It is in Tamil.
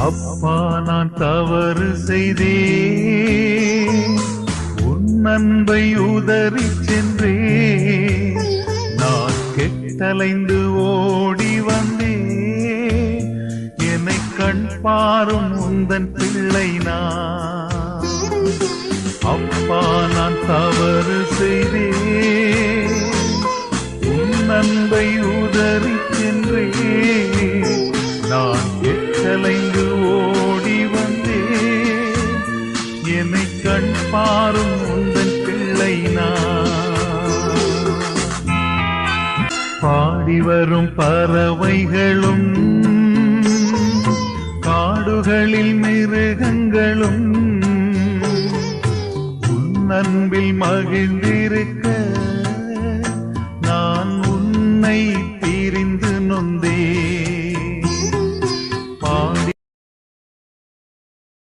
அப்பா நான் தவறு செய்தேன், உன் அன்பை உதறி சென்றேன். நான் கெட்டலைந்து ஓடி வந்தேன், என்னை கண் பாரும் உந்தன் பிள்ளை நான். அப்பா நான் தவறு செய்தேன், உன் அன்பை உதறி சென்றேன். நான் கெட்டலைந்து ஓடி வந்தேன், என்னை கண் பாரும் உந்தன் பிள்ளை நான். பாடி வரும் பறவைகளும் காடுகளில் மிருகங்களும் உன் அன்பில் மகிழ்ந்து